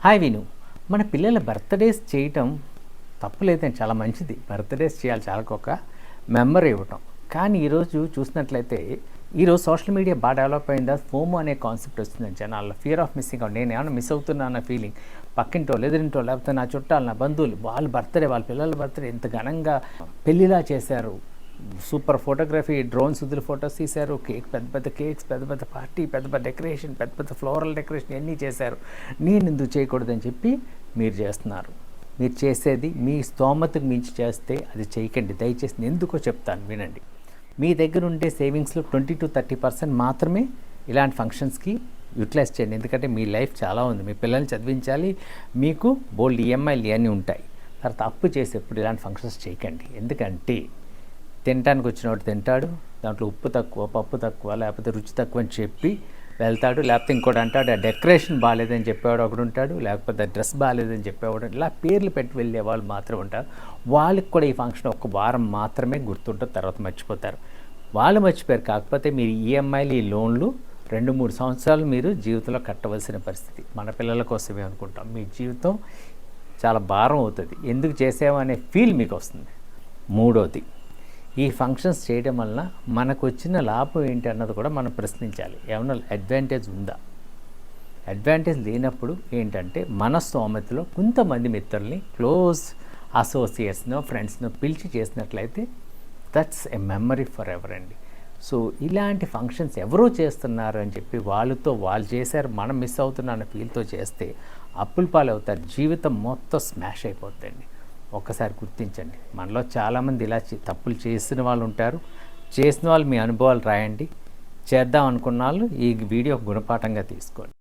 Hi విను, మన పిల్లల బర్త్డేస్ చేయటం తప్పులేదని చాలా మంచిది. బర్త్డేస్ చేయాలి, చాలా ఒక మెమరీ ఇవ్వటం. కానీ ఈరోజు చూసినట్లయితే ఈరోజు సోషల్ మీడియా బాగా డెవలప్ అయిందా, ఫోమో అనే కాన్సెప్ట్ వస్తుంది జనాల్లో. Fear of missing out. నేను ఏమైనా మిస్ అవుతున్నా అన్న ఫీలింగ్. పక్కింటో ఎదురింటో లేకపోతే నా చుట్టాలు, నా బంధువులు, వాళ్ళ బర్త్డే, వాళ్ళ పిల్లల బర్త్డే ఎంత ఘనంగా పెళ్ళిలా చేశారు. సూపర్ ఫోటోగ్రఫీ, డ్రోన్స్ వదిలి ఫొటోస్ తీశారు, పెద్ద పెద్ద కేక్స్, పెద్ద పెద్ద పార్టీ, పెద్ద పెద్ద డెకరేషన్, పెద్ద పెద్ద ఫ్లోరల్ డెకరేషన్ అన్నీ చేశారు. నేను ఎందుకు చేయకూడదని చెప్పి మీరు చేస్తున్నారు. మీరు చేసేది మీ స్తోమతకు మించి చేస్తే అది చేయకండి దయచేసి. ఎందుకో చెప్తాను వినండి. మీ దగ్గర ఉండే సేవింగ్స్లో 20-30% మాత్రమే ఇలాంటి ఫంక్షన్స్కి యూటిలైజ్ చేయండి. ఎందుకంటే మీ లైఫ్ చాలా ఉంది, మీ పిల్లల్ని చదివించాలి, మీకు బోల్డ్ ఈఎంఐలు ఇవన్నీ ఉంటాయి. తర్వాత అప్పు చేసేప్పుడు ఇలాంటి ఫంక్షన్స్ చేయకండి. ఎందుకంటే తినడానికి వచ్చినవాడు తింటాడు, దాంట్లో ఉప్పు తక్కువ, పప్పు తక్కువ, లేకపోతే రుచి తక్కువ అని చెప్పి వెళ్తాడు. లేకపోతే ఇంకోటి అంటాడు ఆ డెకరేషన్ బాగాలేదని చెప్పేవాడు ఒకడు ఉంటాడు, లేకపోతే డ్రెస్ బాగాలేదని చెప్పేవాడు. ఇలా పేర్లు పెట్టి వెళ్ళే వాళ్ళు మాత్రం ఉంటారు. వాళ్ళకి కూడా ఈ ఫంక్షన్ ఒక వారం మాత్రమే గుర్తుంటుంది, తర్వాత మర్చిపోతారు. వాళ్ళు మర్చిపోయారు, కాకపోతే మీరు ఈఎంఐలు, ఈ లోన్లు 2-3 సంవత్సరాలు మీరు జీవితంలో కట్టవలసిన పరిస్థితి. మన పిల్లల కోసమే అనుకుంటాం. మీ జీవితం చాలా భారం అవుతుంది. ఎందుకు చేసామనే ఫీల్ మీకు వస్తుంది. మూడోది, ఈ ఫంక్షన్స్ చేయడం వలన మనకు వచ్చిన లాభం ఏంటి అన్నది కూడా మనం ప్రశ్నించాలి. ఏమన్నా అడ్వాంటేజ్ ఉందా? అడ్వాంటేజ్ లేనప్పుడు ఏంటంటే మన స్తోమతలో కొంతమంది మిత్రుల్ని, క్లోజ్ అసోసియేట్స్నో, ఫ్రెండ్స్నో పిలిచి చేసినట్లయితే that's a memory for ever అండి. సో ఇలాంటి ఫంక్షన్స్ ఎవరో చేస్తున్నారు అని చెప్పి వాళ్ళతో వాళ్ళు చేశారు, మనం మిస్ అవుతున్నా అన్న ఫీల్తో చేస్తే అప్పుల పాలు అవుతారు. జీవితం మొత్తం స్మాష్ అయిపోతుంది. ఒక్కసారి గుర్తించండి. మనలో చాలామంది ఇలా తప్పులు చేసిన వాళ్ళు ఉంటారు. చేసిన వాళ్ళు మీ అనుభవాలు రాయండి. చేద్దాం అనుకున్న వాళ్ళు ఈ వీడియో గుణపాఠంగా తీసుకోండి.